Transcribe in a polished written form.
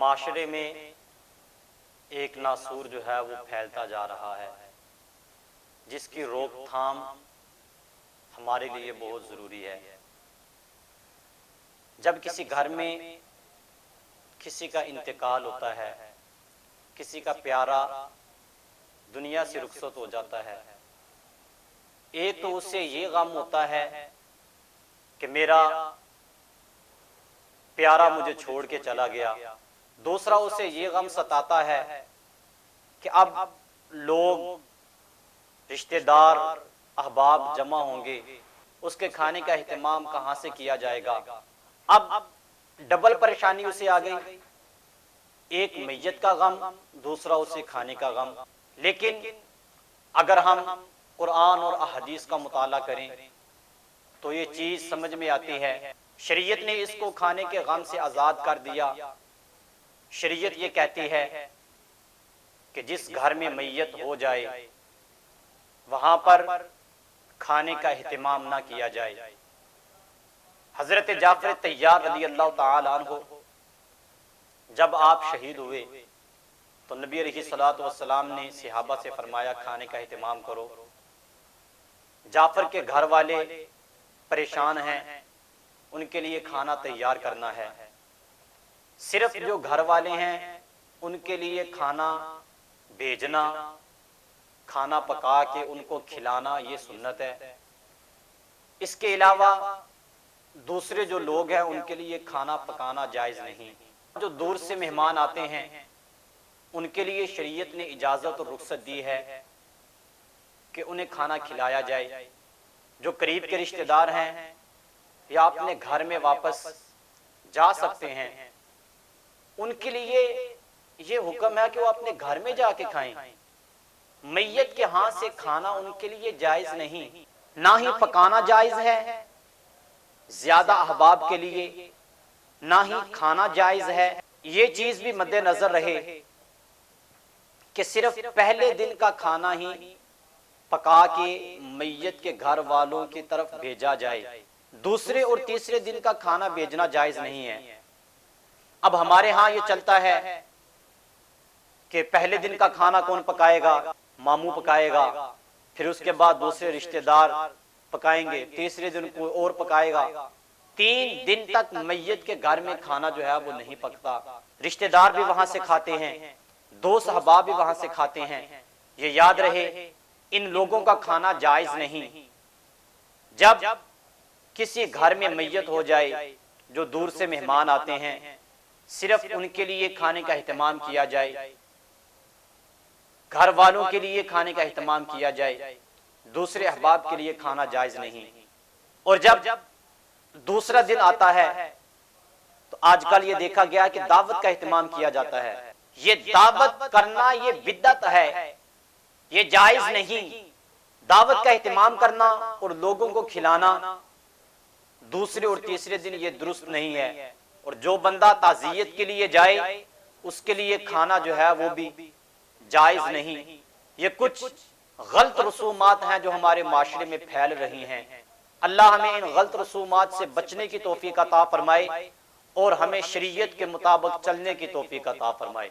معاشرے میں ایک ناسور جو ہے وہ پھیلتا جا رہا ہے، جس کی روک تھام ہمارے لیے بہت ضروری ہے۔ جب کسی گھر میں کسی کا انتقال ہوتا ہے، کسی کا پیارا دنیا سے رخصت ہو جاتا ہے، ایک تو اسے یہ غم ہوتا ہے کہ میرا پیارا مجھے چھوڑ کے چلا گیا، دوسرا اسے یہ غم ستاتا ہے کہ اب لوگ رشتہ دار احباب جمع ہوں گے، اس کے کھانے کا اہتمام کہاں سے کیا جائے گا۔ اب ڈبل پریشانی اسے آ گئی، ایک میت کا غم، دوسرا اسے کھانے کا غم۔ لیکن اگر ہم قرآن اور احادیث کا مطالعہ کریں تو یہ چیز سمجھ میں آتی ہے۔ شریعت نے اس کو کھانے کے غم سے آزاد کر دیا۔ شریعت یہ کہتی ہے کہ جس گھر میں میت ہو جائے وہاں پر کھانے کا اہتمام نہ کیا جائے۔ حضرت جعفر طیار رضی اللہ تعالی عنہ جب آپ شہید ہوئے تو نبی علیہ الصلوۃ والسلام نے صحابہ سے فرمایا کھانے کا اہتمام کرو۔ جعفر کے گھر والے پریشان ہیں، ان کے لیے کھانا تیار کرنا ہے۔ صرف جو گھر والے ہیں ان کے لیے کھانا بھیجنا، کھانا پکا کے ان کو کھلانا یہ سنت ہے۔ اس کے علاوہ دوسرے جو لوگ ہیں ان کے لیے کھانا پکانا جائز نہیں۔ جو دور سے مہمان آتے ہیں ان کے لیے شریعت نے اجازت اور رخصت دی ہے کہ انہیں کھانا کھلایا جائے۔ جو قریب کے رشتہ دار ہیں یا اپنے گھر میں واپس جا سکتے ہیں ان کے لیے یہ حکم ہے کہ وہ اپنے گھر میں جا کے کھائیں۔ میت کے ہاتھ سے کھانا ان کے لیے جائز نہیں، نہ ہی پکانا جائز ہے زیادہ احباب کے لیے، نہ ہی کھانا جائز ہے۔ یہ چیز بھی مد نظر رہے کہ صرف پہلے دن کا کھانا ہی پکا کے میت کے گھر والوں کی طرف بھیجا جائے، دوسرے اور تیسرے دن کا کھانا بھیجنا جائز نہیں ہے۔ اب ہمارے ہاں یہ چلتا ہے کہ پہلے دن کا کھانا کون پکائے گا؟ ماموں پکائے گا، پھر اس کے بعد دوسرے رشتہ دار پکائیں گے، تیسرے دن کوئی اور پکائے گا۔ 3 دن تک میت کے گھر میں کھانا جو ہے وہ نہیں پکتا۔ رشتہ دار بھی وہاں سے کھاتے ہیں، دوست احباب بھی وہاں سے کھاتے ہیں۔ یہ یاد رہے ان لوگوں کا کھانا جائز نہیں۔ جب کسی گھر میں میت ہو جائے، جو دور سے مہمان آتے ہیں، صرف ان کے لیے کھانے کا اہتمام کیا جائے، گھر والوں کے لیے کھانے کا اہتمام کیا جائے، دوسرے احباب کے لیے کھانا جائز نہیں۔ اور جب دوسرا دن آتا ہے تو آج کل یہ دیکھا گیا کہ دعوت کا اہتمام کیا جاتا ہے۔ یہ دعوت کرنا یہ بدعت ہے، یہ جائز نہیں۔ دعوت کا اہتمام کرنا اور لوگوں کو کھلانا دوسرے اور تیسرے دن یہ درست نہیں ہے۔ اور جو بندہ تعزیت کے لیے جائے اس کے لیے کھانا جو ہے وہ بھی جائز نہیں۔ یہ کچھ غلط رسومات ہیں جو ہمارے معاشرے میں پھیل رہی ہیں۔ اللہ ہمیں ان غلط رسومات سے بچنے کی توفیق عطا فرمائے اور ہمیں شریعت کے مطابق چلنے کی توفیق عطا فرمائے۔